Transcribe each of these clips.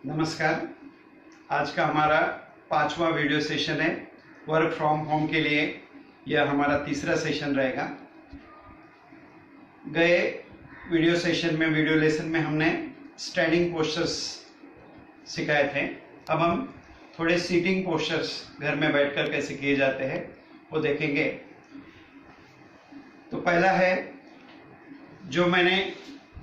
नमस्कार। आज का हमारा 5वां वीडियो सेशन है। वर्क फ्रॉम होम के लिए यह हमारा तीसरा सेशन रहेगा। गए वीडियो सेशन में, वीडियो लेसन में हमने स्टैंडिंग पोस्चर्स सिखाए थे। अब हम थोड़े सीटिंग पोस्चर्स घर में बैठकर कैसे किए जाते हैं वो देखेंगे। तो पहला है, जो मैंने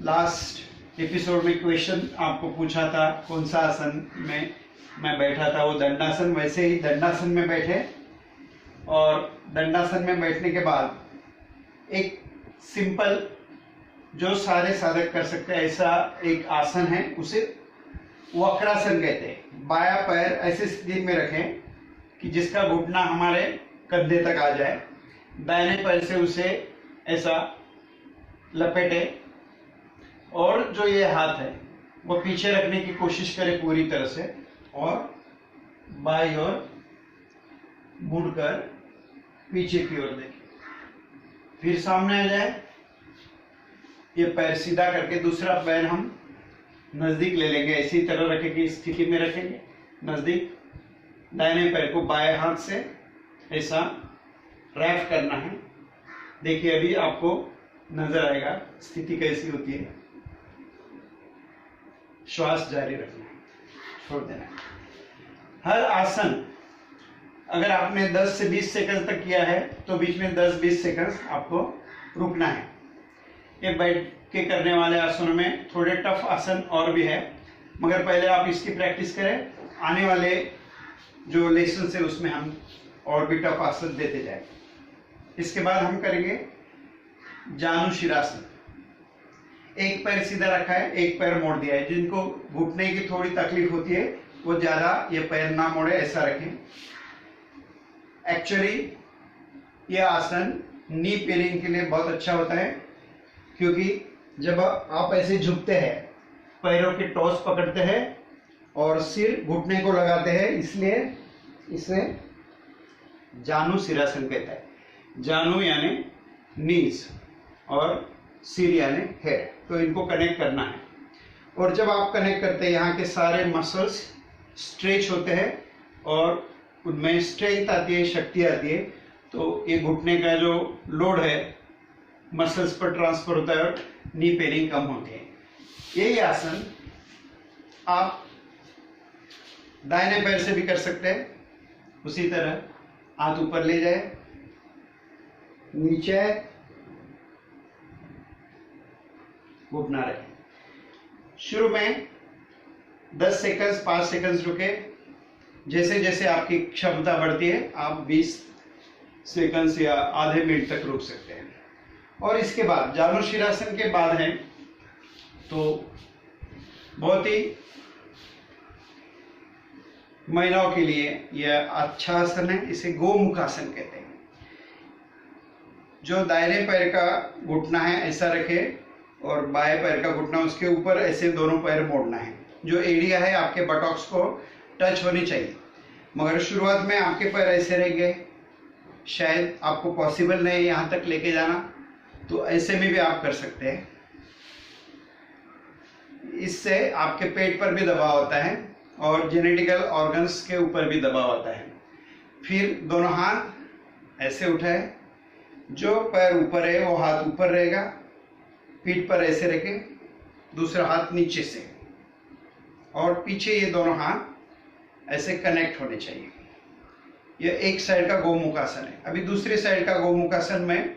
लास्ट एपिसोड में क्वेश्चन आपको पूछा था, कौन सा आसन में मैं बैठा था, वो दंडासन। वैसे ही दंडासन में बैठे और दंडासन में बैठने के बाद एक सिंपल, जो सारे साधक कर सकते हैं, ऐसा एक आसन है, उसे वक्रासन कहते हैं। बायां पैर ऐसी स्थिति में रखें कि जिसका घुटना हमारे कंधे तक आ जाए। दाहिने पैर से उसे ऐसा लपेटे और जो ये हाथ है वो पीछे रखने की कोशिश करें पूरी तरह से, और बाईं ओर मुड़कर पीछे की ओर देखें। फिर सामने आ जाए, ये पैर सीधा करके दूसरा पैर हम नजदीक ले लेंगे। इसी तरह रखें कि स्थिति में रखेंगे नजदीक। दाहिने पैर को बाएं हाथ से ऐसा रैप करना है। देखिए अभी आपको नजर आएगा स्थिति कैसी होती है। श्वास जारी रखना है, छोड़ देना है। हर आसन अगर आपने 10 से 20 सेकंड तक किया है तो बीच में 10-20 सेकंड आपको रुकना है। ये बैठ के करने वाले आसनों में थोड़े टफ आसन और भी है, मगर पहले आप इसकी प्रैक्टिस करें। आने वाले जो लेसन है उसमें हम और भी टफ आसन देते जाए। इसके बाद हम करेंगे जानु शिरासन। एक पैर सीधा रखा है, एक पैर मोड़ दिया है। जिनको घुटने की थोड़ी तकलीफ होती है वो ज्यादा ये पैर ना मोड़े, ऐसा रखें। एक्चुअली ये आसन नी पेनिंग के लिए बहुत अच्छा होता है, क्योंकि जब आप ऐसे झुकते हैं, पैरों के टॉस पकड़ते हैं और सिर घुटने को लगाते हैं, इसलिए इसे जानु शिरासन कहता है। जानु यानी नीज और सिर यानी हेड, तो इनको कनेक्ट करना है। और जब आप कनेक्ट करते हैं, यहाँ के सारे मसल्स स्ट्रेच होते हैं और उनमें स्ट्रेंथ आती है, शक्ति आती है। तो ये घुटने का जो लोड है मसल्स पर ट्रांसफर होता है और नी पेनिंग कम होती है। यही आसन आप दाहिने पैर से भी कर सकते हैं। उसी तरह हाथ ऊपर ले जाए, नीचे घुटना रखें। शुरू में 10 सेकंड 5 सेकंड रुके। जैसे जैसे आपकी क्षमता बढ़ती है आप 20 सेकंड या आधे मिनट तक रुक सकते हैं। और इसके बाद जानु शिरासन के बाद है तो बहुत ही महिलाओं के लिए यह अच्छा आसन है। इसे गोमुखासन कहते हैं। जो दाहिने पैर का घुटना है ऐसा रखे और बाएं पैर का घुटना उसके ऊपर, ऐसे दोनों पैर मोड़ना है। जो एरिया है आपके बटॉक्स को टच होनी चाहिए, मगर शुरुआत में आपके पैर ऐसे रहेंगे, शायद आपको पॉसिबल नहीं यहाँ तक लेके जाना, तो ऐसे में भी आप कर सकते हैं। इससे आपके पेट पर भी दबाव होता है और जेनेटिकल ऑर्गन्स के ऊपर भी दबाव होता है। फिर दोनों हाथ ऐसे उठाए, जो पैर ऊपर है वो हाथ ऊपर रहेगा, पीठ पर ऐसे रखें, दूसरा हाथ नीचे से, और पीछे ये दोनों हाथ ऐसे कनेक्ट होने चाहिए। यह एक साइड का गोमुखासन है। अभी दूसरी साइड का गोमुखासन में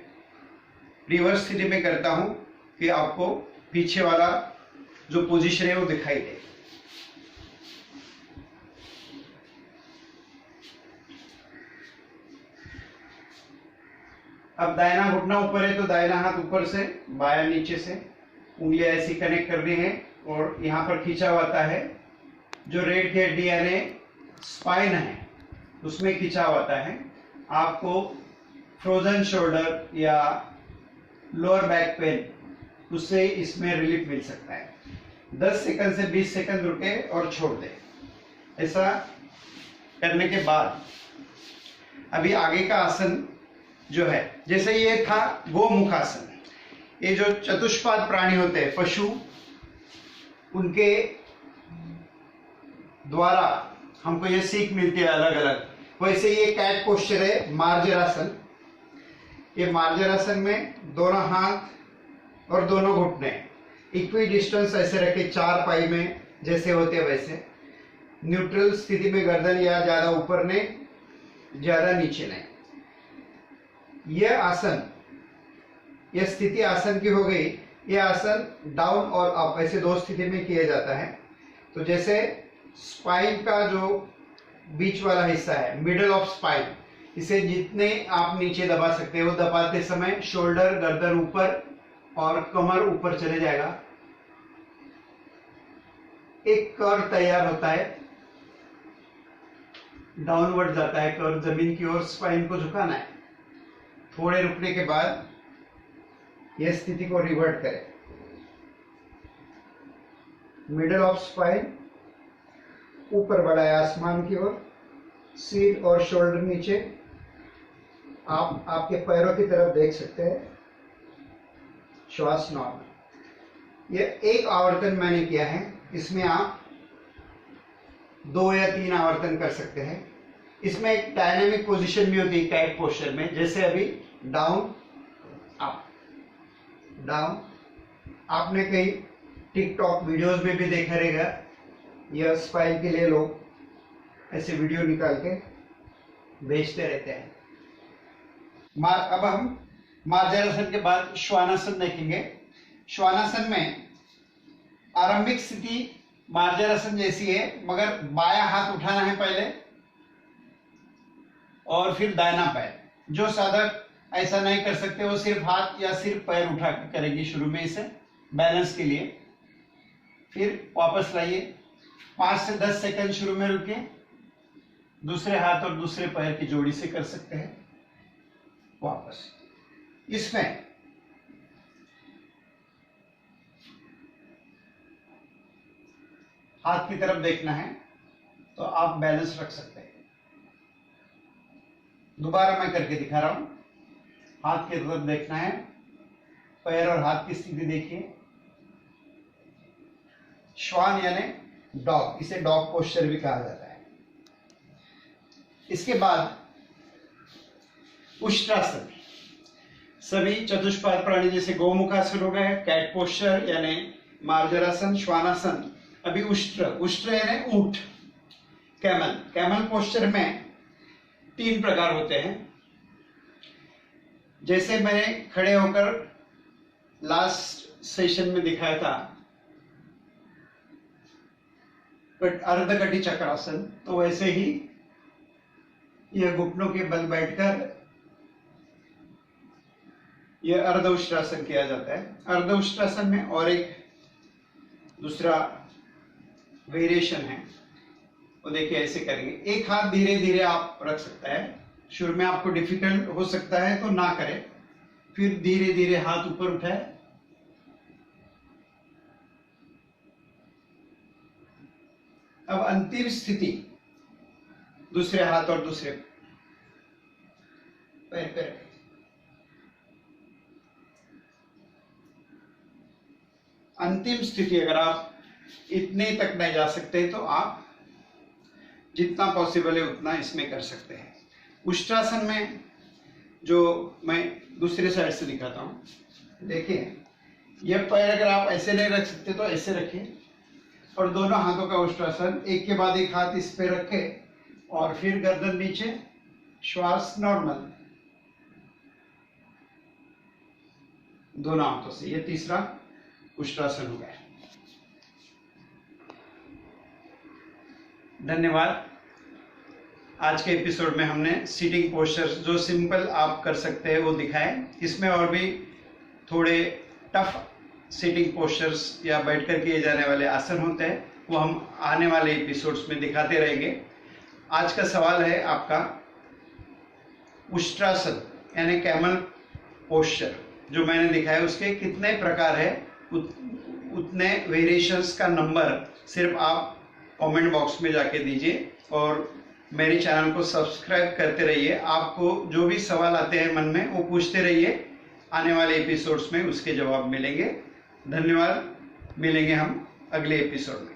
रिवर्स स्थिति में करता हूं कि आपको पीछे वाला जो पोजीशन है वो दिखाई दे। अब दाहिना घुटना ऊपर है तो दाहिना हाथ ऊपर से, बायां नीचे से, उंगलियां ऐसी कनेक्ट करनी है और यहाँ पर खींचा हुआ है। जो रेड की हड्डी यानी स्पाइन है उसमें खींचा हुआ है। आपको फ्रोजन शोल्डर या लोअर बैक पेन, उससे इसमें रिलीफ मिल सकता है। 10 सेकंड से 20 सेकंड रुके और छोड़ दें। ऐसा करने के बाद अभी आगे का आसन जो है, जैसे ये था गोमुखासन। ये जो चतुष्पाद प्राणी होते हैं, पशु, उनके द्वारा हमको ये सीख मिलती है अलग अलग। वैसे ये कैट पोस्चर है, मार्जरासन। ये मार्जरासन में दोनों हाथ और दोनों घुटने इक्वी डिस्टेंस ऐसे रखे 4 पाई में जैसे होते हैं वैसे। न्यूट्रल स्थिति में गर्दन या ज्यादा ऊपर नहीं ज्यादा नीचे नहीं। यह आसन, यह स्थिति आसन की हो गई। यह आसन डाउन और अप ऐसे 2 स्थिति में किया जाता है। तो जैसे स्पाइन का जो बीच वाला हिस्सा है, मिडल ऑफ स्पाइन, इसे जितने आप नीचे दबा सकते हो, दबाते समय शोल्डर गर्दन ऊपर और कमर ऊपर चले जाएगा। एक कर्व तैयार होता है, डाउनवर्ड जाता है कर्व जमीन की ओर। स्पाइन को झुकाना है। थोड़े रुकने के बाद यह स्थिति को रिवर्ट करें। मिडल ऑफ स्पाइन ऊपर बढ़ाया आसमान की ओर, सिर और शोल्डर नीचे। आप आपके पैरों की तरफ देख सकते हैं। श्वास नॉर्मल। यह एक आवर्तन मैंने किया है। इसमें आप 2 या 3 आवर्तन कर सकते हैं। इसमें एक डायनेमिक पोजीशन भी होती है कैट पोस्चर में, जैसे अभी डाउन अप डाउन। आपने कई टिकटॉक वीडियोस में भी देखा रहेगा, यह स्पाइन के लिए लोग ऐसे वीडियो निकाल के भेजते रहते हैं। अब हम मार्जरासन के बाद श्वानासन देखेंगे। श्वानासन में आरंभिक स्थिति मार्जरासन जैसी है, मगर बायां हाथ उठाना है पहले और फिर दाहिना पैर। जो साधक ऐसा नहीं कर सकते वो सिर्फ हाथ या सिर्फ पैर उठा के करेंगे शुरू में, इसे बैलेंस के लिए। फिर वापस लाइए, 5 से 10 सेकंड शुरू में रुके, दूसरे हाथ और दूसरे पैर की जोड़ी से कर सकते हैं। वापस इसमें हाथ की तरफ देखना है तो आप बैलेंस रख सकते हैं। दोबारा मैं करके दिखा रहा हूं। हाथ की तरफ देखना है, पैर और हाथ की स्थिति देखिए। श्वान यानी डॉग, इसे डॉग पोस्चर भी कहा जाता है। इसके बाद उष्ट्रासन। सभी चतुष्पाद प्राणी जैसे गौमुखासन हो गए, कैट पोस्चर यानी मार्जरासन, श्वानासन। अभी उष्ट्र यानी ऊंट, कैमल। कैमल पोस्चर में 3 प्रकार होते हैं। जैसे मैंने खड़े होकर लास्ट सेशन में दिखाया था अर्धकटी चक्रासन, तो वैसे ही यह घुटनों के बल बैठकर यह अर्ध उष्ट्रासन किया जाता है। अर्ध उष्ट्रासन में और एक दूसरा वेरिएशन है, वो देखिए ऐसे करेंगे। एक हाथ धीरे धीरे आप रख सकता है। शुरू में आपको डिफिकल्ट हो सकता है तो ना करें, फिर धीरे धीरे हाथ ऊपर उठाए। अब अंतिम स्थिति, दूसरे हाथ और दूसरे पैर पे रखें। अंतिम स्थिति अगर आप इतने तक नहीं जा सकते तो आप जितना पॉसिबल है उतना इसमें कर सकते हैं। उष्ट्रासन में जो मैं दूसरे साइड से दिखाता हूं, देखिए यह पैर अगर आप ऐसे नहीं रख सकते तो ऐसे रखिए और दोनों हाथों का उष्ट्रासन एक के बाद एक हाथ इस पे रखे और फिर गर्दन नीचे, श्वास नॉर्मल दोनों हाथों से। यह तीसरा उष्ट्रासन हो गया। धन्यवाद। आज के एपिसोड में हमने सीटिंग पोस्चर्स जो सिंपल आप कर सकते हैं वो दिखाए। इसमें और भी थोड़े टफ सीटिंग पोस्चर्स या बैठकर किए जाने वाले आसन होते हैं, वो हम आने वाले एपिसोड्स में दिखाते रहेंगे। आज का सवाल है आपका, उष्ट्रासन यानी कैमल पोस्चर जो मैंने दिखाया उसके कितने प्रकार है, उतने वेरिएशंस का नंबर सिर्फ आप कमेंट बॉक्स में जाके दीजिए और मेरे चैनल को सब्सक्राइब करते रहिए। आपको जो भी सवाल आते हैं मन में वो पूछते रहिए, आने वाले एपिसोड्स में उसके जवाब मिलेंगे। धन्यवाद। मिलेंगे हम अगले एपिसोड में।